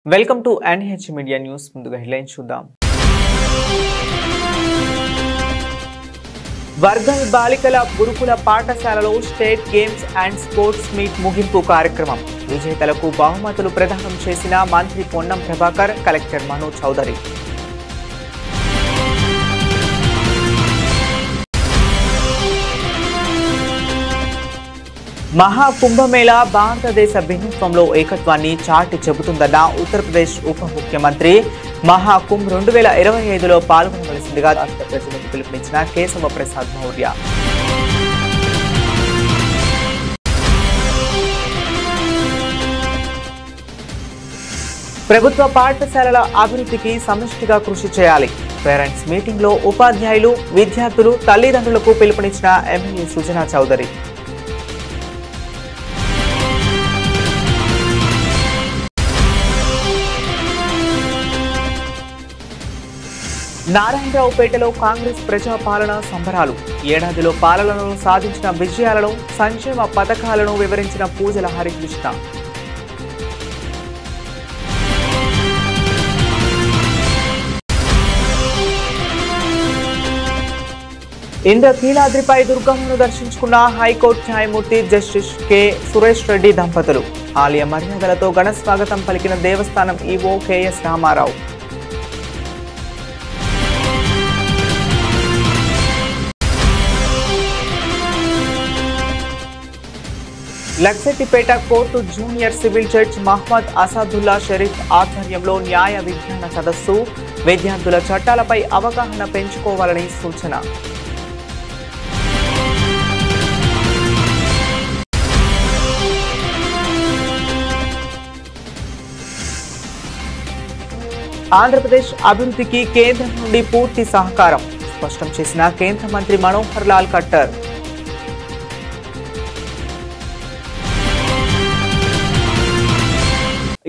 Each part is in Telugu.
Welcome to NH media news. ముందుగా హెడ్లైన్స్ చూద్దాం. వర్గల్ బాలికల గురుకుల పాఠశాలలో state games and sports meet ముగింపు కార్యక్రమం. విజేతలకు బహుమతులు ప్రదానం చేసిన మంత్రి పొన్నం ప్రభాకర్, కలెక్టర్ మను చౌదరి. మహాకుంభమేళా భారతదేశ భిన్నత్వంలో ఏకత్వాన్ని చాటి చెబుతుందన్న ఉత్తరప్రదేశ్ ఉప ముఖ్యమంత్రి. మహాకుంభ్ 2025లో పాల్గొనవలసిందిగా రాష్ట్ర ప్రజలకు పిలుపునిచ్చిన కేశవ ప్రసాద్ మౌర్య. ప్రభుత్వ పాఠశాలల అభివృద్ధికి సమిష్టిగా కృషి చేయాలి. పేరెంట్స్ మీటింగ్లో ఉపాధ్యాయులు, విద్యార్థులు, తల్లిదండ్రులకు పిలుపునిచ్చిన ఎమ్మెల్యే సుజనా చౌదరి. నారాయణరావుపేటలో కాంగ్రెస్ ప్రజాపాలన సంబరాలు. ఏడాదిలో పాలనను సాధించిన విజయాలను, సంక్షేమ పథకాలను వివరించిన పూజల హరికృష్ణ. ఇంద్రకీలాద్రిపై దుర్గమ్మను దర్శించుకున్న హైకోర్టు న్యాయమూర్తి జస్టిస్ కె సురేష్ రెడ్డి దంపతులు. ఆలయ మర్యాదలతో ఘన స్వాగతం పలికిన దేవస్థానం EO KS Ramarao. Luxettipet court junior civil judge Mohammed Asadullah Sharif ఆధ్వర్యంలో న్యాయ విజ్ఞాన సదస్సు. విద్యార్థుల చట్టాలపై అవగాహన పెంచుకోవాలని సూచన. ఆంధ్రప్రదేశ్ అభివృద్ధికి కేంద్రం నుండి పూర్తి సహకారం స్పష్టం చేసిన కేంద్ర మంత్రి మనోహర్ లాల్ ఖట్టర్.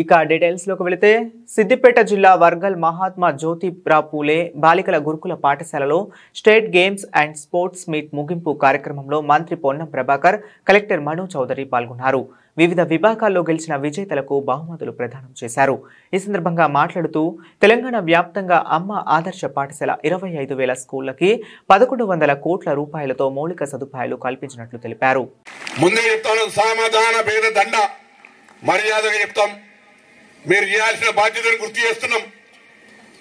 ఇక డీటెయిల్స్ లోకి వెళితే, సిద్దిపేట జిల్లా వర్గల్ మహాత్మా జ్యోతిరావు పూలే బాలికల గురుకుల పాఠశాలలో state games and sports meet ముగింపు కార్యక్రమంలో మంత్రి పొన్నం ప్రభాకర్, కలెక్టర్ మను చౌదరి పాల్గొన్నారు. వివిధ విభాగాల్లో గెలిచిన విజేతలకు బహుమతులు ప్రదానం చేశారు. ఈ సందర్భంగా మాట్లాడుతూ, తెలంగాణ వ్యాప్తంగా అమ్మ ఆదర్శ పాఠశాల 25,000 స్కూళ్లకి 1,100 కోట్ల రూపాయలతో మౌలిక సదుపాయాలు కల్పించినట్లు తెలిపారు. మీరు చేయాల్సిన బాధ్యతను గుర్తు చేస్తున్నాం.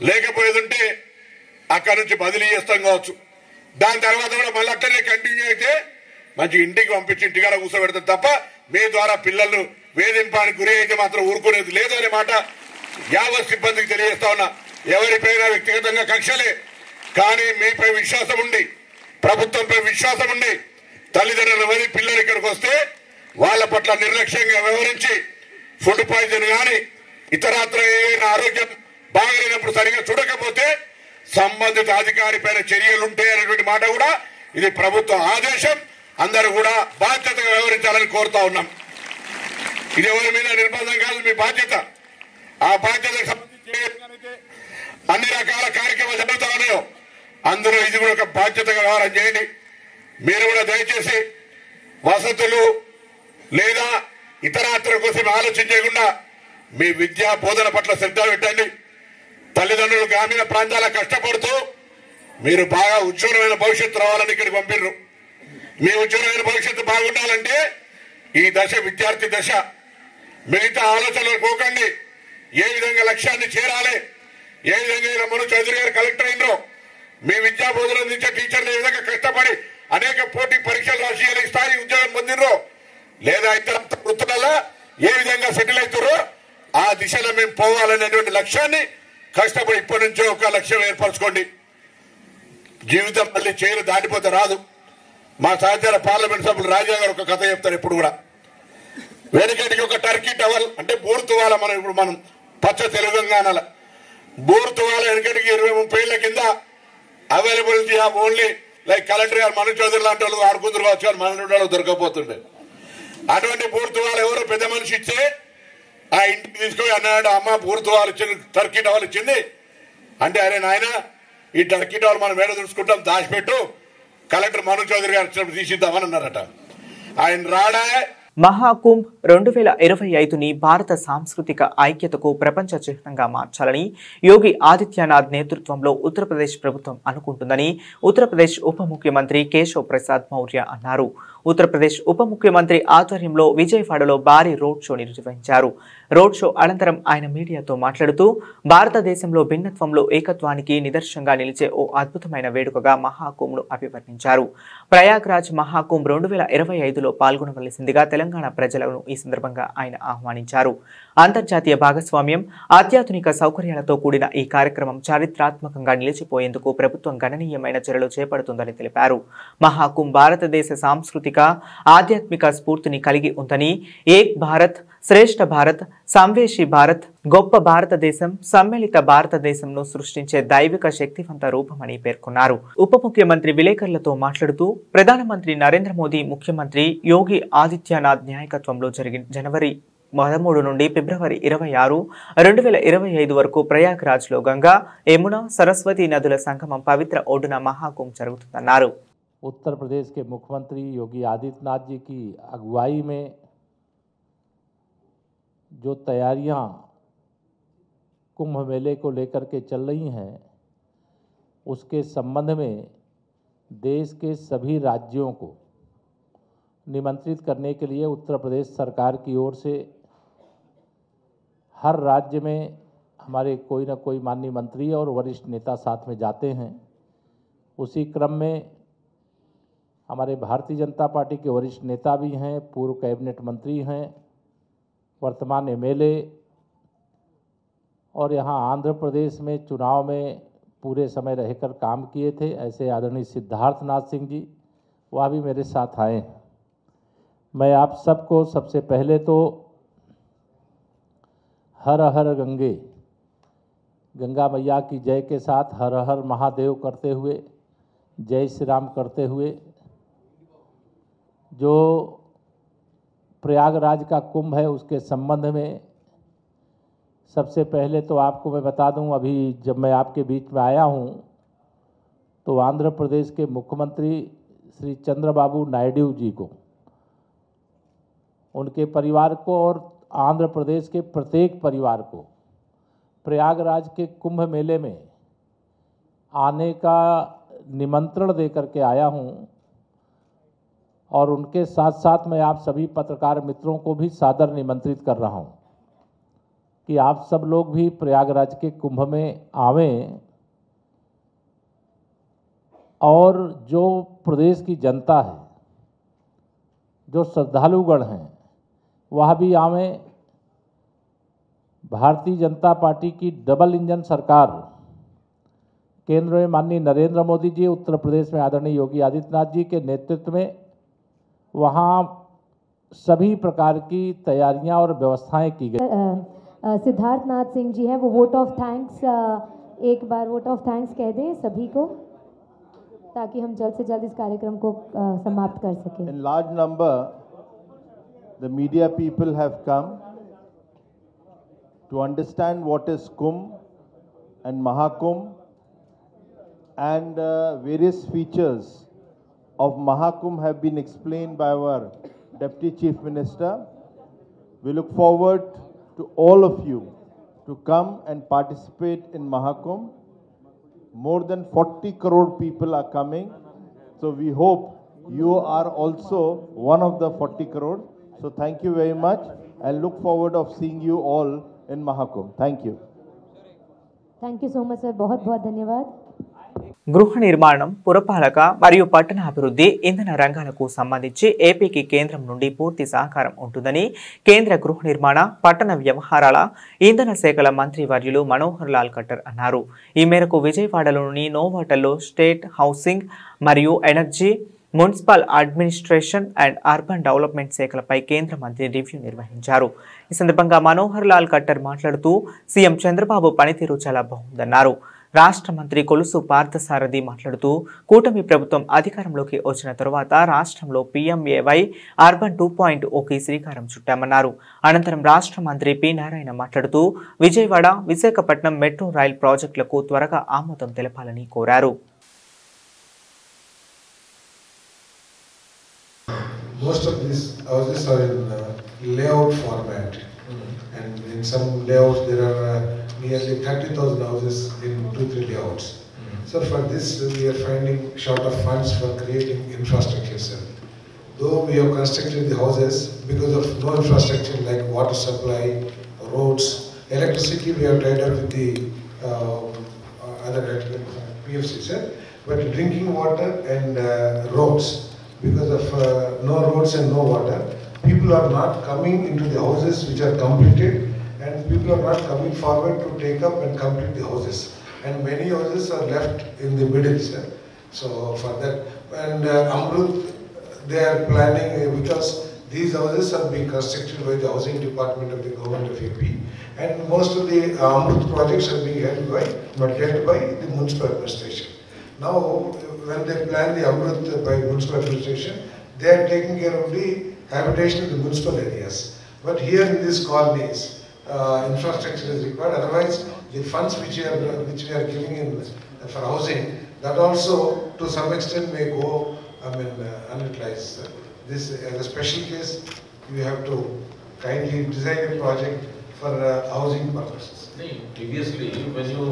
లేకపోయేదంటే అక్కడ నుంచి బదిలీ చేస్తాం కావచ్చు. దాని తర్వాత కూడా మళ్ళీ అక్కడనే కంటిన్యూ అయితే మంచి ఇంటికి పంపించి ఇంటికాడ కూర్చోబెడతాం తప్ప మీ ద్వారా పిల్లలు వేధింపానికి గురి అయితే మాత్రం ఊరుకునేది లేదు అనే మాట యావత్ సిబ్బందికి తెలియజేస్తా ఉన్నా. ఎవరిపైనా వ్యక్తిగతంగా కక్షలే, కానీ మీపై విశ్వాసం ఉండి, ప్రభుత్వంపై విశ్వాసం ఉండి తల్లిదండ్రుల మంది పిల్లలు ఇక్కడికి వస్తే వాళ్ళ పట్ల నిర్లక్ష్యంగా వ్యవహరించి ఫుడ్ పాయిజన్ కానీ ఇతరత్ర ఏదైనా ఆరోగ్యం బాగలేనప్పుడు సరిగా చూడకపోతే సంబంధిత అధికారి పైన చర్యలుంటాయి అనేటువంటి మాట కూడా ఇది ప్రభుత్వ ఆదేశం. అందరూ కూడా బాధ్యతగా వ్యవహరించాలని కోరుతా ఉన్నాం. ఇది ఎవరి మీద నిర్బంధం కాదు, మీ బాధ్యత. ఆ బాధ్యతకు సంబంధించి అన్ని రకాల కార్యక్రమాలు జరుగుతా ఉన్నాయో అందులో ఇది కూడా ఒక బాధ్యతగా వ్యవహారం చేయండి. మీరు కూడా దయచేసి వసతులు లేదా ఇతరాత్ర కోసం ఆలోచన చేయకుండా మీ విద్యా బోధన పట్ల శ్రద్ధ పెట్టండి. తల్లిదండ్రులు గ్రామీణ ప్రాంతాల కష్టపడుతూ మీరు బాగా ఉజ్వలమైన భవిష్యత్తు రావాలని ఇక్కడికి పంపిర్రు. మీ ఉజ్వలమైన భవిష్యత్తు బాగుండాలంటే ఈ దశ విద్యార్థి దశ. మిగతా ఆలోచనలు పోకండి. ఏ విధంగా లక్ష్యాన్ని చేరాలి, ఏ విధంగా మను చౌదరి గారు కలెక్టర్ అయినరో మీ విద్యా బోధన అందించే టీచర్లు ఏ విధంగా కష్టపడి అనేక పోటీ పరీక్షలు రాసి ఈ స్థాయి ఉద్యోగం పొందినరో లేదా ఇతర వృత్తులలో ఏ విధంగా సెటిల్ అవుతారో ఆ దిశలో మేము పోవాలనేటువంటి లక్ష్యాన్ని కష్టపడి ఇప్పటి నుంచే ఒక లక్ష్యం ఏర్పరచుకోండి. జీవితం మళ్ళీ చేయలు దాటిపోతే రాదు. మా సహచార పార్లమెంట్ సభ్యులు రాజా గారు ఒక కథ చెప్తారు ఎప్పుడు కూడా. వెనకటికి ఒక టర్కీ టవల్ అంటే బూరు తువాల, మనం ఇప్పుడు మనం పచ్చ తెలంగాణలో బూరు తువాల వెనకటికి 20-30 ఏళ్ల కింద availability of only like collector గారు మను చౌదరి లాంటి వాళ్ళు ఆడుకుందరు కావచ్చు, కానీ మన వాళ్ళు దొరకపోతుండే. అటువంటి పూర్తువాలు ఎవరో పెద్ద మనిషి ఇస్తే ఆ ఇంటికి తీసుకొని అన్నాడు, అమ్మ పూర్తువాలు ఇచ్చింది, టర్కీ టవల్ ఇచ్చింది అంటే, అరే నాయన ఈ టర్కీ టవల్ మనం వేడ చూసుకుంటాం, దాచిపెట్టు, కలెక్టర్ మను చౌదరి గారు ఇచ్చినప్పుడు తీసిద్దామని అన్నారట. ఆయన రాడా మహాకుంభ్ 2025ని భారత సాంస్కృతిక ఐక్యతకు ప్రపంచ చిహ్నంగా మార్చాలని యోగి ఆదిత్యనాథ్ నేతృత్వంలో ఉత్తరప్రదేశ్ ప్రభుత్వం అనుకుంటుందని ఉత్తరప్రదేశ్ ఉప ముఖ్యమంత్రి కేశవ్ ప్రసాద్ మౌర్య అన్నారు. ఉత్తరప్రదేశ్ ఉప ముఖ్యమంత్రి ఆధ్వర్యంలో విజయవాడలో భారీ రోడ్ షో నిర్వహించారు. రోడ్ షో అనంతరం ఆయన మీడియాతో మాట్లాడుతూ భారతదేశంలో భిన్నత్వంలో ఏకత్వానికి నిదర్శనంగా నిలిచే ఓ అద్భుతమైన వేడుకగా మహాకుంభ్ను అభివర్ణించారు. ప్రయాగ్రాజ్ మహాకుంభ్ 2025లో పాల్గొనవలసిందిగా తెలంగాణ ప్రజలను ఈ సందర్భంగా ఆయన ఆహ్వానించారు. అంతర్జాతీయ భాగస్వామ్యం, అత్యాధునిక సౌకర్యాలతో కూడిన ఈ కార్యక్రమం చారిత్రాత్మకంగా నిలిచిపోయేందుకు ప్రభుత్వం గణనీయమైన చర్యలు చేపడుతుందని తెలిపారు. మహాకుంభ్ భారతదేశ సాంస్కృతిక ఆధ్యాత్మిక స్ఫూర్తిని కలిగి ఉందని, ఏక్ భారత్ శ్రేష్ఠ భారత్, సంవేశీ భారత్, గొప్ప భారతదేశం, సమ్మిళిత భారతదేశంను సృష్టించే దైవిక శక్తివంత రూపమని పేర్కొన్నారు. ఉప ముఖ్యమంత్రి విలేకరులతో మాట్లాడుతూ ప్రధానమంత్రి నరేంద్ర మోదీ, ముఖ్యమంత్రి యోగి ఆదిత్యనాథ్ నాయకత్వంలో జరిగిన జనవరి 13 నుండి ఫిబ్రవరి 26, 2025 వరకు ప్రయాగ్రాజ్లో గంగా, యమున, సరస్వతి నదుల సంగమం పవిత్ర ఒడ్డున మహాకుంభ్ జరుగుతుందన్నారు. उत्तर प्रदेश के मुख्यमंत्री योगी आदित्यनाथ जी की अगुवाई में जो तैयारियां कुंभ मेले को लेकर के चल रही हैं, उसके संबंध में देश के सभी राज्यों को निमंत्रित करने के लिए उत्तर प्रदेश सरकार की ओर से हर राज्य में हमारे कोई न कोई माननीय मंत्री और वरिष्ठ नेता साथ में जाते हैं। उसी क्रम में हमारे भारतीय जनता पार्टी के वरिष्ठ नेता भी हैं, पूर्व कैबिनेट मंत्री हैं, वर्तमान एमएलए, और यहाँ आंध्र प्रदेश में चुनाव में पूरे समय रहकर काम किए थे ऐसे आदरणीय सिद्धार्थनाथ सिंह जी, वह भी मेरे साथ आए हैं। मैं आप सबको सबसे पहले तो हर हर गंगे, गंगा मैया की जय के साथ हर हर महादेव करते हुए, जय श्री राम करते हुए, जो प्रयागराज का कुंभ है उसके संबंध में सबसे पहले तो आपको मैं बता दूं, अभी जब मैं आपके बीच में आया हूं तो आंध्र प्रदेश के मुख्यमंत्री श्री चंद्रबाबू नायडू जी को, उनके परिवार को और आंध्र प्रदेश के प्रत्येक परिवार को प्रयागराज के कुंभ मेले में आने का निमंत्रण देकर के आया हूं, और उनके साथ साथ मैं आप सभी पत्रकार मित्रों को भी सादर निमंत्रित कर रहा हूं कि आप सब लोग भी प्रयागराज के कुंभ में आवें, और जो प्रदेश की जनता है, जो श्रद्धालुगण हैं, वह भी आवें। भारतीय जनता पार्टी की डबल इंजन सरकार केंद्र में माननीय नरेंद्र मोदी जी, उत्तर प्रदेश में आदरणीय योगी आदित्यनाथ जी के नेतृत्व में वहाँ सभी प्रकार की तैयारियां और व्यवस्थाएं की गई। सिद्धार्थनाथ सिंह जी हैं, वो वोट ऑफ थैंक्स, एक बार वोट ऑफ थैंक्स कह दें सभी को, ताकि हम जल्द से जल्द इस कार्यक्रम को समाप्त कर सकें। In large number, the media people have come to understand what is Kumbh and Mahakumbh, and various features of Mahakumbh have been explained by our Deputy Chief Minister. We look forward to all of you to come and participate in Mahakumbh. More than 40 crore people are coming, so we hope you are also one of the 40 crore. So thank you very much, and look forward of seeing you all in Mahakumbh. Thank you. Thank you so much sir, बहुत बहुत धन्यवाद। గృహ నిర్మాణం, పురపాలక మరియు పట్టణాభివృద్ధి, ఇంధన రంగాలకు సంబంధించి ఏపీకి కేంద్రం నుండి పూర్తి సహకారం ఉంటుందని కేంద్ర గృహ నిర్మాణ, పట్టణ వ్యవహారాల, ఇంధన శాఖల మంత్రి వర్యులు మనోహర్ లాల్ ఖట్టర్ అన్నారు. ఈ మేరకు విజయవాడలోని నోవాటల్లో స్టేట్ హౌసింగ్ మరియు energy, municipal administration and urban development శాఖలపై కేంద్ర మంత్రి రివ్యూ నిర్వహించారు. ఈ సందర్భంగా మనోహర్ లాల్ ఖట్టర్ మాట్లాడుతూ సీఎం చంద్రబాబు పనితీరు చాలా బాగుందన్నారు. రాష్ట్ర మంత్రి కొలుసు పార్థసారథి మాట్లాడుతూ కూటమి ప్రభుత్వం అధికారంలోకి వచ్చిన తరువాత రాష్ట్రంలో PMAY అర్బన్ 2.0కి శ్రీకారం చుట్టామన్నారు. అనంతరం రాష్ట్ర మంత్రి పి నారాయణ మాట్లాడుతూ విజయవాడ, విశాఖపట్నం మెట్రో రైల్ ప్రాజెక్టులకు త్వరగా ఆమోదం తెలపాలని కోరారు. most of these houses are in layout format. And in some layouts there are nearly 30,000 houses in 2-3 layouts. So for this we are finding short of funds for creating infrastructure. Sir. Though we have constructed the houses, because of no infrastructure like water supply, roads, electricity, we have tied up with the other PFC, sir. But drinking water and roads, because of no roads and no water, people are not coming into the houses which are completed, and people are not coming forward to take up and complete the houses. And many houses are left in the middle, sir. So for that, and Amrut, they are planning, because these houses are being constructed by the Housing Department of the Government of AP, and most of the Amrut projects are being held by the Municipal Administration. Now, when they plan the Amrut by Municipal Administration, they are taking care of the habitation of the municipal areas. But here in these colonies, infrastructure is required. Otherwise, the funds which we are giving in for housing, that also to some extent may go, unutilized. This as a special case, you have to kindly design a project for housing purposes. Previously, when you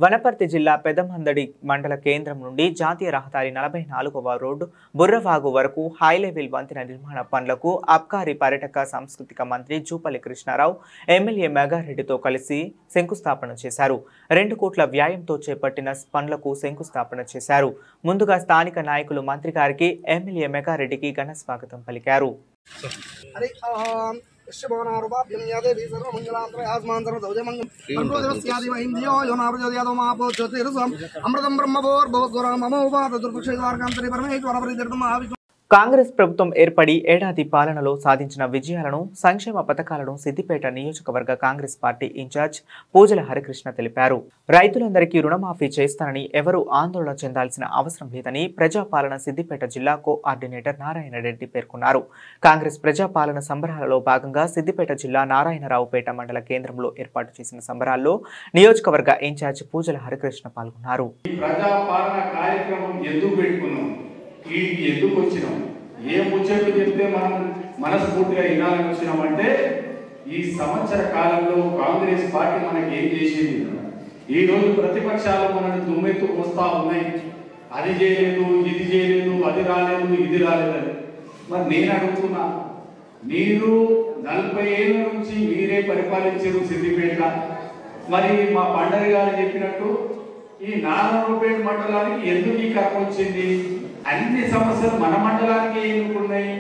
Wanaparthy జిల్లా పెదమందడి మండల కేంద్రం నుండి జాతీయ రహదారి 44వ రోడ్డు బుర్రవాగు వరకు హై లెవెల్ వంతెన నిర్మాణ పనులకు అబ్కారీ పర్యాటక సాంస్కృతిక మంత్రి జూపల్లి కృష్ణారావు ఎమ్మెల్యే మెగారెడ్డితో కలిసి శంకుస్థాపన చేశారు. 2 కోట్ల వ్యయంతో చేపట్టిన పనులకు శంకుస్థాపన చేశారు. ముందుగా స్థానిక నాయకులు మంత్రి గారికి ఎమ్మెల్యే మెగారెడ్డికి ఘన స్వాగతం పలికారు. అమృతం బ్రహ్మభోర్ కాంగ్రెస్ ప్రభుత్వం ఏర్పడి ఏడాది పాలనలో సాధించిన విజయాలను, సంక్షేమ పథకాలను సిద్దిపేట నియోజకవర్గ కాంగ్రెస్ పార్టీ ఇన్ఛార్జ్ పూజల హరికృష్ణ తెలిపారు. రైతులందరికీ రుణమాఫీ చేస్తానని ఎవరూ ఆందోళన చెందాల్సిన అవసరం లేదని ప్రజాపాలన సిద్దిపేట జిల్లా కోఆర్డినేటర్ నారాయణ రెడ్డి పేర్కొన్నారు. కాంగ్రెస్ ప్రజాపాలన సంబరాలలో భాగంగా సిద్దిపేట జిల్లా నారాయణరావుపేట మండల కేంద్రంలో ఏర్పాటు చేసిన సంబరాల్లో నియోజకవర్గ ఇన్ఛార్జ్ పూజల హరికృష్ణ పాల్గొన్నారు. ఎందుకు వచ్చినాం, ఏ ముచ్చట్లు చెప్తే మనం మనస్ఫూర్తిగా వినాలని వచ్చినామంటే, ఈ సంవత్సర కాలంలో కాంగ్రెస్ పార్టీ మనకి ఏం చేసింది. ఈ రోజు ప్రతిపక్షాలు మనల్ని దుమ్మెత్తు మోస్తా ఉన్నాయి. అది చేయలేదు, ఇది చేయలేదు, అది రాలేదు, ఇది రాలేదని. మరి నేను అడుగుతున్నా, మీరు 40 ఏళ్ళ నుంచి మీరే పరిపాలించారు సిద్దిపేట. మరి మా పండరి గారు చెప్పినట్టు ఈ నారాయణపేట మండలానికి ఎందుకు ఈ కర్మ వచ్చింది? అన్ని సమస్యలు మన మండలానికి ఎన్నుకున్నాయి.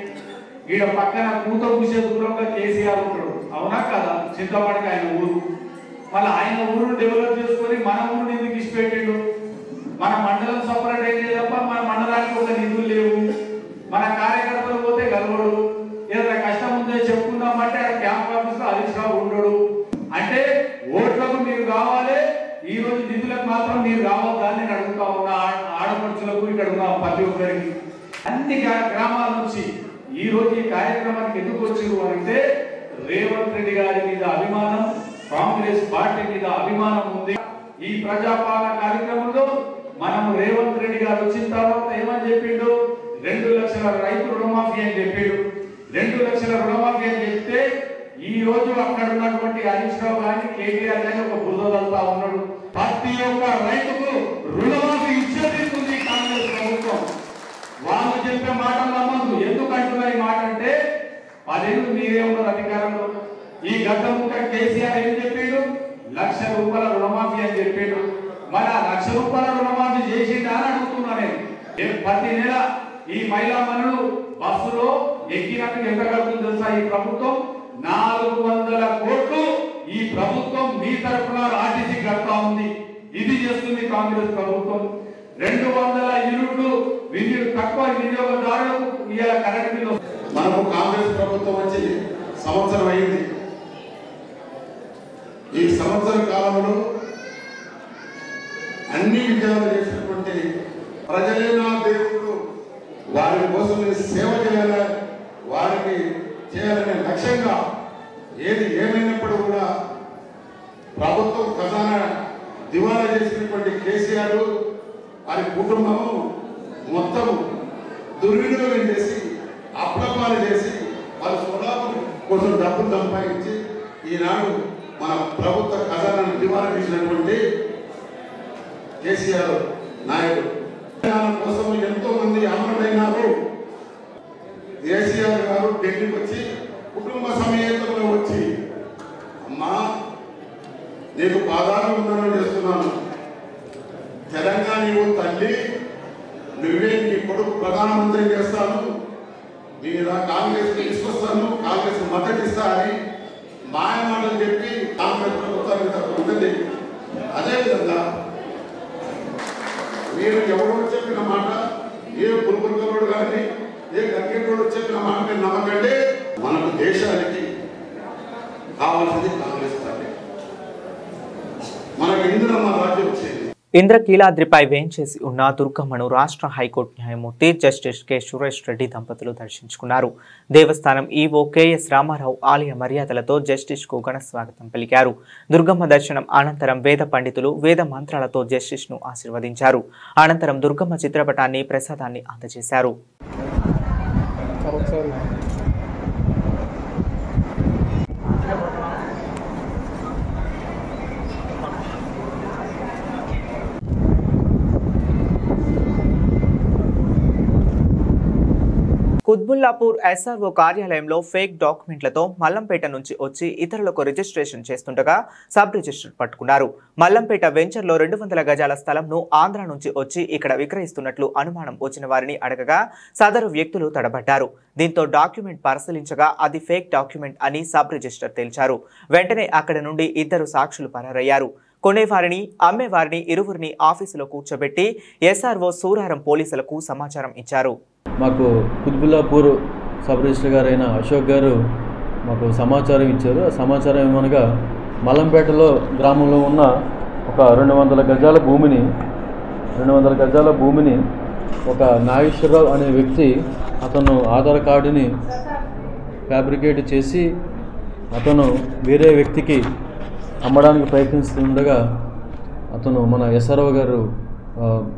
ఈడ పక్కన కూత కూసే దూరంగా కేసీఆర్ ఉంటాడు, అవునా కదా? చింతపడికి ఆయన ఊరు. మళ్ళీ ఆయన ఊరు డెవలప్ చేసుకొని మన ఊరిని ఎందుకు ఇచ్చిపెట్టిండు? మన మండలం సపరేట్ అయితే తప్ప మన మండలానికి ఒక నిధులు లేవు. మన కార్యకర్తలు పోతే గలవడు. ఏదైనా కష్టం ఉందో చెప్పుకుందామంటే ఆ క్యాంప్ ఆఫీస్ లో హరీష్ రావు ఉండడు. అంటే ఓట్లకు మీరు కావాలి, ఈ రోజు నిధులకు మాత్రం మీరు రావద్దని నేను అడుగుతా ఉన్నా. ఆడపడుచులకు ఇక్కడ ఉన్న ప్రతి ఒక్కరికి అన్ని గ్రామాల నుంచి ఈ రోజు ఈ కార్యక్రమానికి ఎందుకు వచ్చారు అంటే, రేవంత్ రెడ్డి గారి మీద అభిమానం, కాంగ్రెస్ పార్టీ మీద అభిమానం ఉంది. ఈ ప్రజాపాలన కార్యక్రమంలో మనం రేవంత్ రెడ్డి గారు వచ్చిన తర్వాత ఏమని చెప్పిండు? 2 లక్షల రైతు రుణమాఫీ అని చెప్పిండు. 2 లక్షల రుణమాఫీ అని చెప్తే ఈ రోజు అక్కడ ఉన్నటువంటి హరీష్ రావు గారిని, కేటీఆర్ గారిని ఒక బురదలుతా ఉన్నాడు. ప్రతి ఒక్క రైతుకు రుణమాఫీ ఇచ్చేది కాంగ్రెస్ ప్రభుత్వం. వాళ్ళు చెప్పే మాటలు నమ్మద్దు. ఎందుకు అంటున్నా ఈ మాట అంటే, 10 ఏళ్ళు మీరే ఉన్నారు అధికారంలో. ఈ గత ముఖ్య కేసీఆర్ ఏం చెప్పిండు? 1 లక్ష రూపాయల రుణమాఫీ అని చెప్పిండు. మరి ఆ 1 లక్ష రూపాయల రుణమాఫీ చేసిందా అని అడుగుతున్నా నేను. ప్రతి నెల ఈ మహిళా మనులు బస్సులో ఎక్కినట్టు ఎంత కడుతుంది తెలుసా? ఈ ప్రభుత్వం 400 కోట్లు ఈ ప్రభుత్వం మీ తరఫున ఆర్టీసీ కడతా ఉంది. ఇది చేస్తుంది కాంగ్రెస్ ప్రభుత్వం. 200 యూనిట్లు తక్కువ వినియోగదారులకు ఇవాళ కరెంట్ బిల్లు. మనకు కాంగ్రెస్ ప్రభుత్వం వచ్చి సంవత్సరం అయింది. ఈ సంవత్సర కాలంలో అన్ని విజయాలు చేసినటువంటి ప్రజలే నా దేవుళ్ళు, వారి కోసం సేవ చేయాలి, వారికి చేయాలనే లక్ష్యంగా ఏది ఏమైనప్పుడు కూడా ప్రభుత్వం ఖజానా దివాలా చేసినటువంటి కేసీఆర్ వారి కుటుంబము మొత్తం దుర్వినియోగం చేసి అప్రమాలు చేసి వాళ్ళ స్వలాభం కోసం డబ్బులు సంపాదించి ఈనాడు మన ప్రభుత్వ ఖజానాను దివాలా తీసినటువంటి కేసీఆర్ నాయుడు కోసం ఎంతో మంది అమరులైనారు. కేసీఆర్ గారు ఢిల్లీకి వచ్చి కుటుంబ సమేతంలో వచ్చి అమ్మా నేను పాదాభివందనం చేస్తున్నాను, తెలంగాణ నీవు తల్లి, నువ్వే నీ కొడుకు ప్రధానమంత్రి చేస్తాను, నేను కాంగ్రెస్ తీసుకొస్తాను, కాంగ్రెస్ మద్దతు ఇస్తా అని మాయమాటలు చెప్పి కాంగ్రెస్ ప్రభుత్వానికి తప్పుతుంది. అదేవిధంగా మీరు ఎవరో చెప్పిన మాట, ఏ పురుగుడు కానీ ఏ గంగేటోడు చెప్పిన మాట మీరు నమ్మకండి. మనకు దేశానికి కావాల్సింది కాంగ్రెస్ పార్టీ. మనకు ఇందిరమ్మ రాజ్యం వచ్చేది. ఇంద్రకీలాద్రిపై వేంచేసి ఉన్న దుర్గమ్మను రాష్ట్ర హైకోర్టు న్యాయమూర్తి జస్టిస్ కె సురేష్ రెడ్డి దంపతులు దర్శించుకున్నారు. దేవస్థానం ఈవో కెఎస్ రామారావు ఆలయ మర్యాదలతో జస్టిస్ కు ఘన స్వాగతం పలికారు. దుర్గమ్మ దర్శనం అనంతరం వేద పండితులు వేద మంత్రాలతో జస్టిస్ ను ఆశీర్వదించారు. అనంతరం దుర్గమ్మ చిత్రపటాన్ని ప్రసాదాన్ని అందజేశారు. కుత్బుల్లాపూర్ ఎస్ఆర్ఓ కార్యాలయంలో ఫేక్ డాక్యుమెంట్లతో మల్లంపేట నుంచి వచ్చి ఇతరులకు రిజిస్ట్రేషన్ చేస్తుండగా సబ్ రిజిస్టర్ పట్టుకున్నారు. మల్లంపేట వెంచర్లో 200 గజాల స్థలంను ఆంధ్ర నుంచి వచ్చి ఇక్కడ విక్రయిస్తున్నట్లు అనుమానం వచ్చిన వారిని అడగగా సదరు వ్యక్తులు తడబడ్డారు. దీంతో డాక్యుమెంట్ పరిశీలించగా అది ఫేక్ డాక్యుమెంట్ అని సబ్ రిజిస్టర్ తేల్చారు. వెంటనే అక్కడి నుండి 2 సాక్షులు పరారయ్యారు. కొనేవారిని అమ్మేవారిని ఇరువురిని ఆఫీసులో కూర్చోబెట్టి ఎస్ఆర్ఓ సూరారం పోలీసులకు సమాచారం ఇచ్చారు. మాకు కుత్బుల్లాపూర్ సబ్ రిజిస్టర్ గారైన అశోక్ గారు మాకు సమాచారం ఇచ్చారు. ఆ సమాచారం ఏమనగా మల్లంపేటలో గ్రామంలో ఉన్న ఒక 200 గజాల భూమిని ఒక నాగేశ్వరరావు అనే వ్యక్తి అతను ఆధార్ కార్డుని ఫ్యాబ్రికేట్ చేసి అతను వేరే వ్యక్తికి అమ్మడానికి ప్రయత్నిస్తుండగా అతను మన ఎస్ఆర్ఓ గారు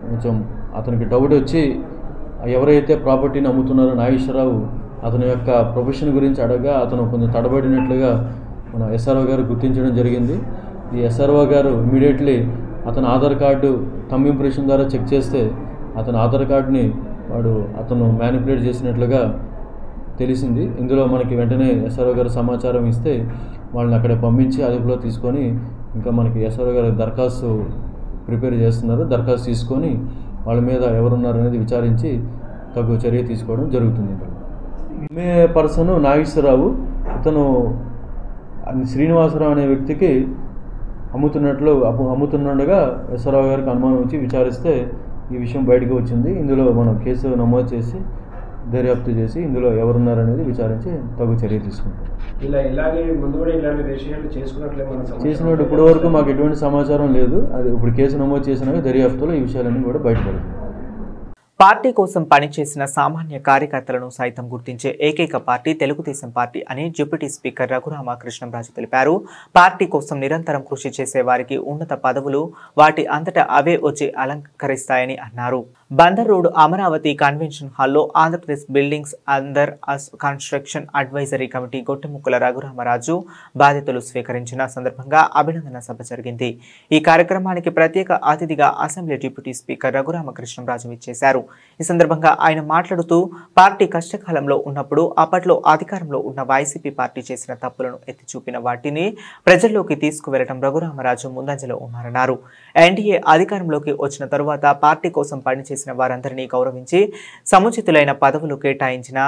కొంచెం అతనికి డౌట్ వచ్చి ఎవరైతే ప్రాపర్టీని అమ్ముతున్నారో నాగేశ్వరరావు అతని యొక్క ప్రొఫెషన్ గురించి అడగగా అతను కొంచెం తడబడినట్లుగా మన ఎస్ఆర్ఓ గారు గుర్తించడం జరిగింది. ఈ ఎస్ఆర్ఓ గారు ఇమీడియట్లీ అతని ఆధార్ కార్డు థంబ్ ఇంప్రెషన్ ద్వారా చెక్ చేస్తే అతని ఆధార్ కార్డుని అతను మ్యానిపులేట్ చేసినట్లుగా తెలిసింది. ఇందులో మనకి వెంటనే ఎస్ఆర్ఓ గారు సమాచారం ఇస్తే వాళ్ళని అక్కడ పంపించి అదుపులో తీసుకొని ఇంకా మనకి ఎస్ఆర్ఓ గారు దరఖాస్తు ప్రిపేర్ చేస్తున్నారు. దరఖాస్తు తీసుకొని వాళ్ళ మీద ఎవరున్నారనేది విచారించి తగు చర్య తీసుకోవడం జరుగుతుంది. మే పర్సన్ నాగేశ్వరరావు ఇతను శ్రీనివాసరావు అనే వ్యక్తికి అమ్ముతుండగా ఎస్ఆర్ఓ గారికి అనుమానం వచ్చి విచారిస్తే ఈ విషయం బయటకు వచ్చింది. ఇందులో మనం కేసు నమోదు చేసి దర్యాప్తు చేసి ఇందులో ఎవరున్నారనేది విచారించి తగు చర్య తీసుకుంటాం. చేసినట్టు ఇప్పటి వరకు మాకు ఎటువంటి సమాచారం లేదు. అది ఇప్పుడు కేసు నమోదు చేసినాక దర్యాప్తులో ఈ విషయాలన్నీ కూడా బయటపడుతుంది. పార్టీ కోసం పనిచేసిన సామాన్య కార్యకర్తలను సైతం గుర్తించే ఏకైక పార్టీ తెలుగుదేశం పార్టీ అని డిప్యూటీ స్పీకర్ రఘురామకృష్ణంరాజు తెలిపారు. పార్టీ కోసం నిరంతరం కృషి చేసే వారికి ఉన్నత పదవులు వాటి అంతటా అవే వచ్చి అలంకరిస్తాయని అన్నారు. బందర్ రోడ్ అమరావతి కన్వెన్షన్ హాల్లో Andhra Pradesh buildings under construction advisory committee Gottemukkala Raghuramaraju బాధ్యతలు స్వీకరించిన సందర్భంగా అభినందన సభ జరిగింది. ఈ కార్యక్రమానికి ప్రత్యేక అతిథిగా అసెంబ్లీ డిప్యూటీ స్పీకర్ రఘురామకృష్ణంరాజు విచ్చేశారు. ఈ సందర్భంగా ఆయన మాట్లాడుతూ పార్టీ కష్టకాలంలో ఉన్నప్పుడు అప్పట్లో అధికారంలో ఉన్న వైసీపీ పార్టీ చేసిన తప్పులను ఎత్తి చూపిన వాటిని ప్రజల్లోకి తీసుకువెళ్లడం రఘురామరాజు ముందంజలో ఉన్నారన్నారు. ఎన్డీఏ అధికారంలోకి వచ్చిన తరువాత పార్టీ కోసం పనిచేసిన వారందరినీ గౌరవించి సముచితులైన పదవులు కేటాయించిన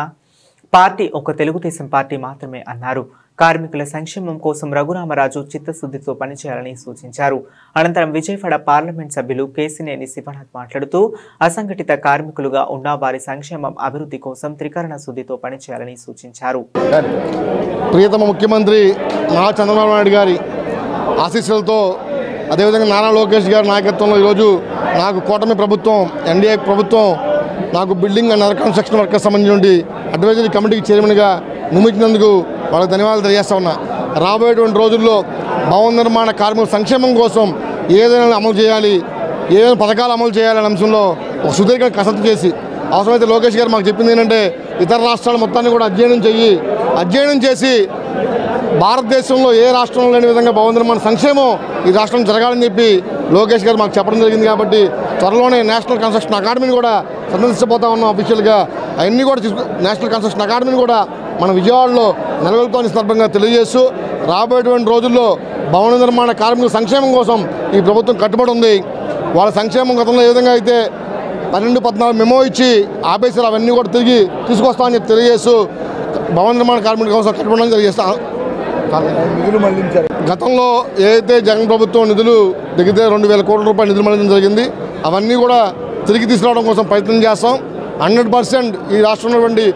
పార్టీ ఒక తెలుగుదేశం పార్టీ మాత్రమే అన్నారు. కార్మికుల సంక్షేమం కోసం రఘురామరాజు చిత్తశుద్ధితో పనిచేయాలని సూచించారు. అనంతరం విజయవాడ పార్లమెంట్ సభ్యులు కేసినేని శివనాథ్ మాట్లాడుతూ అసంఘటిత కార్మికులుగా ఉన్న వారి సంక్షేమం అభివృద్ధి కోసం త్రికరణ శుద్ధితో పనిచేయాలని సూచించారు. ప్రియతమ ముఖ్యమంత్రి నారా చంద్రబాబు నాయుడు గారి ఆశీస్సులతో అదేవిధంగా నారా లోకేష్ గారి నాయకత్వంలో ఈరోజు నాకు కూటమి ప్రభుత్వం ఎన్డీఏ ప్రభుత్వం నాకు building and other construction workers సంబంధించి అడ్వైజరీ కమిటీకి చైర్మన్గా నియమించినందుకు వాళ్ళకి ధన్యవాదాలు తెలియజేస్తా ఉన్నా. రాబోయేటువంటి రోజుల్లో భవన నిర్మాణ కార్మికుల సంక్షేమం కోసం ఏదైనా అమలు చేయాలి, ఏదైనా పథకాలు అమలు చేయాలనే అంశంలో ఒక సుదీర్ఘ కసరత్తు చేసి అవసరమైతే లోకేష్ గారు మాకు చెప్పింది ఏంటంటే ఇతర రాష్ట్రాల మొత్తాన్ని కూడా అధ్యయనం చేసి భారతదేశంలో ఏ రాష్ట్రంలో లేని విధంగా భవన నిర్మాణ సంక్షేమం ఈ రాష్ట్రం జరగాలని చెప్పి లోకేష్ గారు మాకు చెప్పడం జరిగింది. కాబట్టి త్వరలోనే నేషనల్ కన్స్ట్రక్షన్ అకాడమీని కూడా సందర్శించబోతా ఉన్నాం అఫీషియల్గా. అవన్నీ కూడా నేషనల్ కన్స్ట్రక్షన్ అకాడమీని కూడా మన విజయవాడలో నెలకొల్పుతామని సందర్భంగా తెలియజేస్తూ రాబోయేటువంటి రోజుల్లో భవన నిర్మాణ కార్మికుల సంక్షేమం కోసం ఈ ప్రభుత్వం కట్టుబడి ఉంది. వాళ్ళ సంక్షేమం గతంలో ఏ విధంగా అయితే 12-14 మెమో ఇచ్చి ఆపేసారు అవన్నీ కూడా తిరిగి తీసుకొస్తామని చెప్పి తెలియజేస్తూ భవన నిర్మాణ కార్మికుల కోసం కట్టుబడి తెలియజేస్తాం. నిధులు మళ్లించారు. గతంలో ఏదైతే జగన్ ప్రభుత్వం నిధులు దిగితే 2,000 కోట్ల రూపాయల నిధులు మళ్లించడం జరిగింది. అవన్నీ కూడా తిరిగి తీసుకురావడం కోసం ప్రయత్నం చేస్తాం. 100% ఈ రాష్ట్రంలో నుండి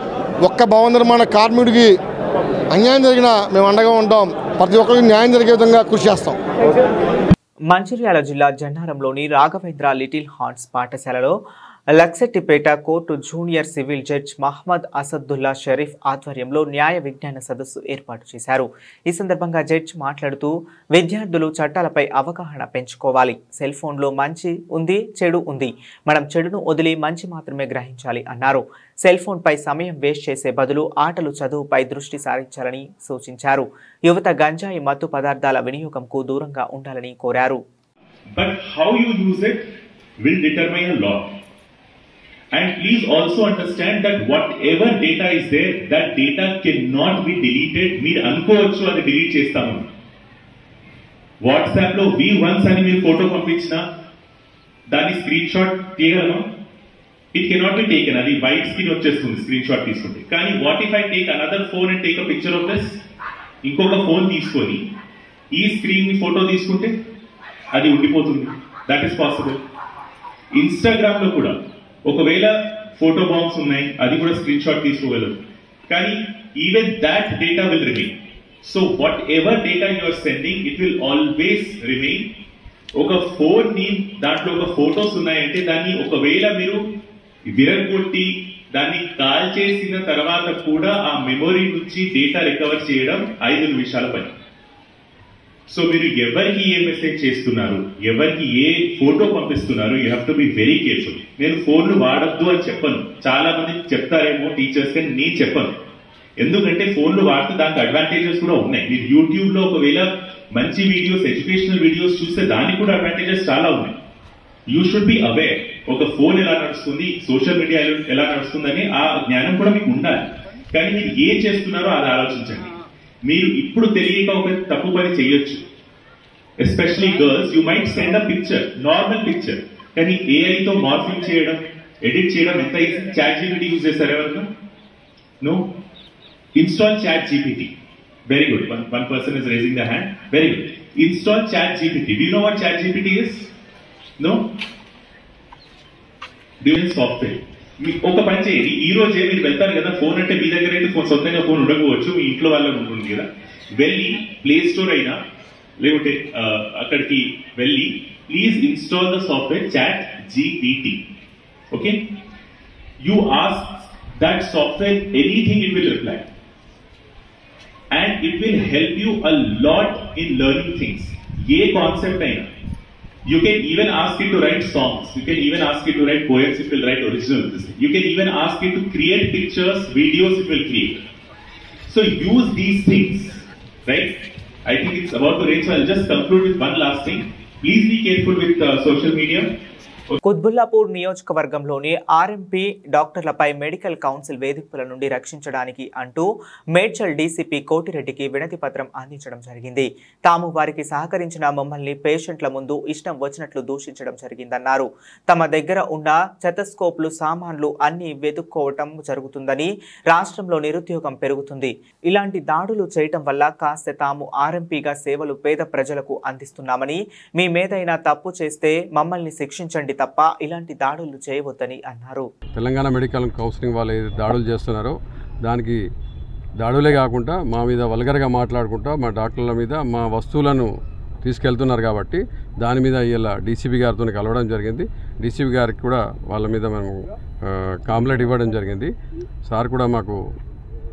ఒక్క భవన నిర్మాణ కార్మికుడికి అన్యాయం జరిగినా మేము అండగా ఉంటాం. ప్రతి ఒక్కరికి న్యాయం జరిగే విధంగా కృషి చేస్తాం. మంచిర్యాల జిల్లా జన్నారంలోని రాఘవేంద్ర లిటిల్ హార్ట్స్ పాఠశాలలో Luxettipet court junior civil judge Mohammed Asadullah Sharif ఆధ్వర్యంలో న్యాయ విజ్ఞాన సదస్సు ఏర్పాటు చేశారు. ఈ సందర్భంగా జడ్జ్ మాట్లాడుతూ విద్యార్థులు చట్టాలపై అవగాహన పెంచుకోవాలి. సెల్ ఫోన్లో మంచి ఉంది, చెడు ఉంది. మనం చెడును వదిలి మంచి మాత్రమే గ్రహించాలి అన్నారు. సెల్ ఫోన్పై సమయం వేస్ట్ చేసే బదులు ఆటలు చదువుపై దృష్టి సారించాలని సూచించారు. యువత గంజాయి మత్తు పదార్థాల వినియోగంకు దూరంగా ఉండాలని కోరారు. And please also understand that whatever data is there, that data cannot be deleted. మీరు అనుకోవచ్చు అది డిలీట్ చేస్తాము. వాట్సాప్ లో V1 అని మీరు ఫోటో పంపించినా దాన్ని స్క్రీన్ షాట్ తీయగలమా? It cannot be taken. అది వైట్ స్క్రీన్ వచ్చేస్తుంది స్క్రీన్ షాట్ తీసుకుంటే. కానీ what if I take another phone and take a picture of this, ఇంకొక ఫోన్ తీసుకొని ఈ స్క్రీన్ ని ఫోటో తీసుకుంటే అది ఉండిపోతుంది. That is possible. ఇన్స్టాగ్రామ్ లో కూడా ఒకవేళ ఫోటో బాంబ్స్ ఉన్నాయి, అది కూడా స్క్రీన్ షాట్ తీసుకోగలరు. కానీ even that data will remain. So whatever data you are sending, it will always remain. ఒక ఫోన్ ని దాంట్లో ఒక ఫోటోస్ ఉన్నాయంటే దాన్ని ఒకవేళ మీరు విరగొట్టి దాన్ని కాల్ చేసిన తర్వాత కూడా ఆ మెమొరీ నుంచి డేటా రికవర్ చేయడం 5 నిమిషాల పని. సో మీరు ఎవరికి ఏ మెసేజ్ చేస్తున్నారు, ఎవరికి ఏ ఫోటో పంపిస్తున్నారు, you have to be very careful. నేను ఫోన్లు వాడద్దు అని చెప్పను. చాలా మంది చెప్తారేమో టీచర్స్, కానీ నేను చెప్పను. ఎందుకంటే ఫోన్లు వాడితే దానికి అడ్వాంటేజెస్ కూడా ఉన్నాయి. మీరు యూట్యూబ్ లో ఒకవేళ మంచి వీడియోస్, ఎడ్యుకేషనల్ వీడియోస్ చూస్తే దానికి కూడా అడ్వాంటేజెస్ చాలా ఉన్నాయి. You should be aware. ఒక ఫోన్ ఎలా నడుస్తుంది, సోషల్ మీడియా ఎలా నడుస్తుందని ఆ జ్ఞానం కూడా మీకు ఉండాలి. కానీ మీరు ఏం చేస్తున్నారో అది ఆలోచించండి. మీరు ఇప్పుడు తెలియక ఒక తప్పు పని చేయొచ్చు. Especially girls, you might send a picture, normal picture, కానీ ఏఐతో మార్ఫింగ్ చేయడం, ఎడిట్ చేయడం ఎంత ఈజీ. చాట్ జీపీటీ యూజ్ చేస్తారు ఎవరు? No. Install chat GPT. Very good. One person is raising the hand. Very good. Install chat GPT. Do you know what chat GPT is? No. During software. ఒక పని చేయండి, ఈ రోజే మీరు వెళ్తారు కదా, ఫోన్ అంటే మీ దగ్గర అయితే సొంతంగా ఫోన్ ఉండకపోవచ్చు, మీ ఇంట్లో వాళ్ళకి ఉంటుంది కదా. వెళ్ళి ప్లే స్టోర్ అయినా లేకుంటే అక్కడికి వెళ్ళి please install the software chat GPT. Okay, you ask that software anything, it will reply and it will help you a lot in learning things. ఏ కాన్సెప్ట్ అయినా. You can even ask it to write songs. You can even ask it to write poems. It will write original. You can even ask it to create pictures, videos. It will create. So use these things, right? I think it's about to rain, so I'll just conclude with one last thing. Please be careful with social media. Quthbullapur నియోజకవర్గంలోని ఆర్ఎంపీ డాక్టర్లపై మెడికల్ కౌన్సిల్ వేధింపుల నుండి రక్షించడానికి అంటూ మేడ్చల్ డీసీపీ కోటిరెడ్డికి వినతి పత్రం అందించడం జరిగింది. తాము వారికి సహకరించిన మమ్మల్ని పేషెంట్ల ముందు ఇష్టం వచ్చినట్లు దూషించడం జరిగిందన్నారు. తమ దగ్గర ఉన్న స్టెతస్కోప్లు, సామాన్లు అన్ని వెతుక్కోవటం జరుగుతుందని, రాష్ట్రంలో నిరుద్యోగం పెరుగుతుంది. ఇలాంటి దాడులు చేయటం వల్ల కాస్త తాము ఆర్ఎంపీగా సేవలు పేద ప్రజలకు అందిస్తున్నామని, మేమేదైనా తప్పు చేస్తే మమ్మల్ని శిక్షించండి తప్ప ఇలాంటి దాడులు చేయవద్దని అన్నారు. తెలంగాణ మెడికల్ కౌన్సిలింగ్ వాళ్ళు ఏది దాడులు చేస్తున్నారో దానికి దాడులే కాకుండా మా మీద వల్గర్గా మాట్లాడుకుంటా మా డాక్టర్ల మీద మా వస్తువులను తీసుకెళ్తున్నారు. కాబట్టి దాని మీద ఇలా డీసీపీ గారితో కలవడం జరిగింది. డీసీపీ గారికి కూడా వాళ్ళ మీద మేము కంప్లైంట్ ఇవ్వడం జరిగింది. సార్ కూడా మాకు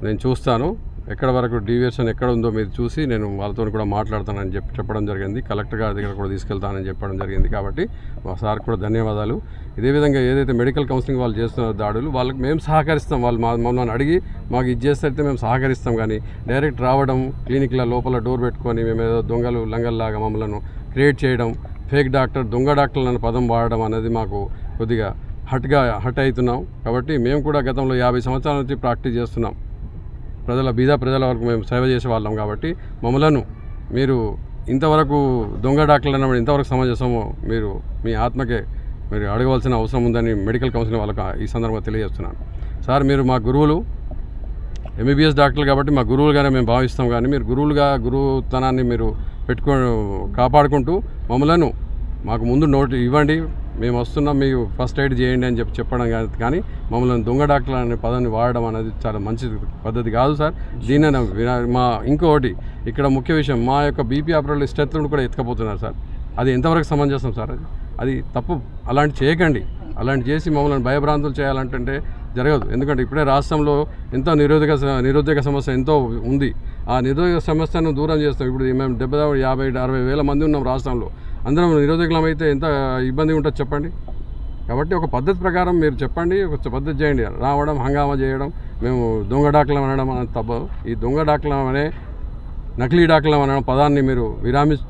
నేను చూస్తాను, ఎక్కడ వరకు డీవియేషన్ ఎక్కడ ఉందో మీరు చూసి నేను వాళ్ళతో కూడా మాట్లాడతానని చెప్పడం జరిగింది. కలెక్టర్ గారి దగ్గర కూడా తీసుకెళ్తానని చెప్పడం జరిగింది. కాబట్టి మా సార్ కూడా ధన్యవాదాలు. ఇదే విధంగా ఏదైతే మెడికల్ కౌన్సిలింగ్ వాళ్ళు చేస్తున్నారో దాడులు వాళ్ళకి మేము సహకరిస్తాం. వాళ్ళు మమ్మల్ని అడిగి మాకు ఇది చేస్తే మేము సహకరిస్తాం. కానీ డైరెక్ట్ రావడం క్లినిక్ల లోపల డోర్ పెట్టుకొని మేము ఏదో దొంగలు లంగల్లాగా మమ్మల్ని క్రియేట్ చేయడం, ఫేక్ డాక్టర్ దొంగ డాక్టర్లు అనే పదం వాడడం అనేది మాకు కొద్దిగా హట్ అవుతున్నాం. కాబట్టి మేము కూడా గతంలో 50 సంవత్సరాల నుంచి ప్రాక్టీస్ చేస్తున్నాం. బీద ప్రజల వరకు మేము సేవ చేసే వాళ్ళం. కాబట్టి మమ్మలను మీరు ఇంతవరకు దొంగ డాక్టర్లు అన్నప్పుడు ఇంతవరకు సమాజమో మీరు మీ ఆత్మకే మీరు అడగవలసిన అవసరం ఉందని మెడికల్ కౌన్సిలింగ్ వాళ్ళకి ఈ సందర్భంగా తెలియజేస్తున్నాను. సార్ మీరు మా గురువులు, ఎంబీబీఎస్ డాక్టర్లు కాబట్టి మా గురువులుగానే మేము భావిస్తాం. కానీ మీరు గురువుతనాన్ని మీరు కాపాడుకుంటూ మమ్మలను మాకు ముందు నోటు ఇవ్వండి, మేము వస్తున్నాం, మీకు ఫస్ట్ ఎయిడ్ చేయండి అని చెప్పడం కానీ మమ్మల్ని దొంగ డాక్టర్లు అనే పదాన్ని వాడడం అనేది చాలా మంచి పద్ధతి కాదు సార్. దీనిని మా ఇంకొకటి ఇక్కడ ముఖ్య విషయం, మా యొక్క బీపీ ఆపరేటర్లు స్టెత్లను కూడా ఎత్తుకపోతున్నారు సార్. అది ఎంతవరకు సమంజసం సార్? అది తప్పు. అలాంటి చేయకండి. అలాంటి చేసి మమ్మల్ని భయభ్రాంతులు చేయాలంటే జరగదు. ఎందుకంటే ఇప్పుడే రాష్ట్రంలో ఎంతో నిరుద్యోగ సమస్య ఎంతో ఉంది. ఆ నిరుద్యోగ సమస్యను దూరం చేస్తాం. ఇప్పుడు మేము 50-60 వేల మంది ఉన్నాం రాష్ట్రంలో. అందరం నిరుద్యోగులం అయితే ఎంత ఇబ్బంది ఉంటుంది చెప్పండి. కాబట్టి ఒక పద్ధతి ప్రకారం మీరు చెప్పండి, ఒక పద్ధతి చేయండి. రావడం హంగామా చేయడం, మేము దొంగ డాక్టర్లం అనడం అనేది తప్పు. ఈ దొంగ డాక్టర్లం అనే నకిలీ డాక్టర్లం అనే పదాన్ని మీరు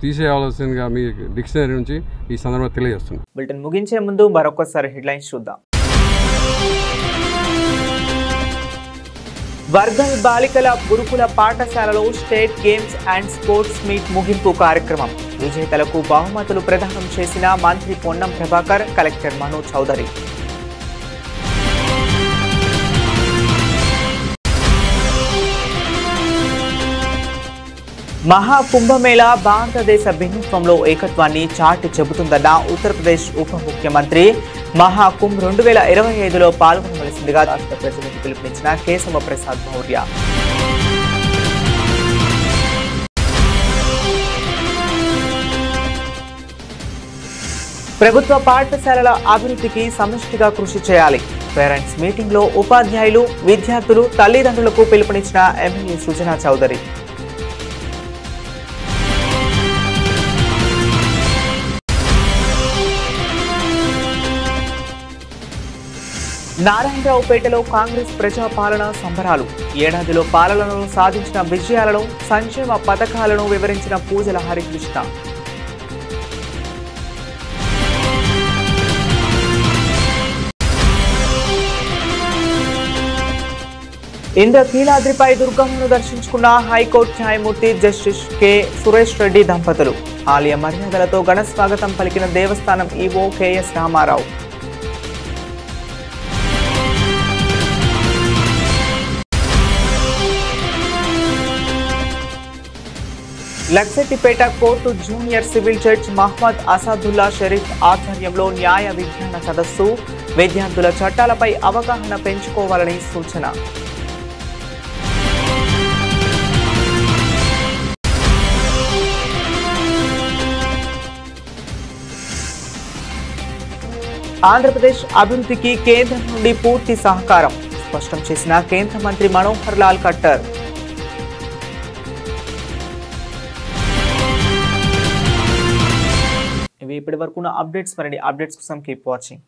తీసేయవలసిందిగా మీ డిక్షనరీ నుంచి ఈ సందర్భంగా తెలియజేస్తున్నాం. బులెటిన్ ముగించే ముందు మరొకసారి హెడ్లైన్స్ చూద్దాం. వర్గల్ బాలికల గురుకుల పాఠశాలలో state games and sports meet ముగింపు కార్యక్రమం. విజేతలకు బహుమతులు ప్రదానం చేసిన మంత్రి పొన్నం ప్రభాకర్, కలెక్టర్ మనోజ్ చౌదరి. మహాకుంభమేళా భారతదేశ భిన్నత్వంలో ఏకత్వాన్ని చాటి చెబుతుందన్న ఉత్తరప్రదేశ్ ఉప ముఖ్యమంత్రి. మహాకుంభ్ 2025లో పాల్గొనవలసిందిగా రాష్ట్ర ప్రజలకు పిలుపునిచ్చిన కేశవ ప్రసాద్ మౌర్య. ప్రభుత్వ పాఠశాలల అభివృద్ధికి సమిష్టిగా కృషి చేయాలి. పేరెంట్స్ మీటింగ్లో ఉపాధ్యాయులు, విద్యార్థులు, తల్లిదండ్రులకు పిలుపునిచ్చిన ఎమ్మెల్యే సుజనా చౌదరి. నారాయణరావుపేటలో కాంగ్రెస్ ప్రజాపాలన సంబరాలు. ఏడాదిలో పాలనలో సాధించిన విజయాలను, సంక్షేమ పథకాలను వివరించిన పూజల హరికృష్ణ. ఇంద్రకీలాద్రిపై దుర్గమ్మను దర్శించుకున్న హైకోర్టు న్యాయమూర్తి జస్టిస్ కె సురేష్ రెడ్డి దంపతులు. ఆలయ మర్యాదలతో ఘన స్వాగతం పలికిన దేవస్థానం EO KS Ramarao. Luxettipet court junior civil judge Mohammed Asadullah Sharif ఆధ్వర్యంలో న్యాయ విజ్ఞాన సదస్సు. విద్యార్థుల చట్టాలపై అవగాహన పెంచుకోవాలని సూచన. ఆంధ్రప్రదేశ్ అభివృద్ధికి కేంద్రం నుండి పూర్తి సహకారం స్పష్టం చేసిన కేంద్ర మంత్రి మనోహర్ లాల్ ఖట్టర్. ఇవి ఇప్పటి వరకు ఉన్న అప్డేట్స్. మరిన్ని అప్డేట్స్ కోసం కీప్ వాచింగ్.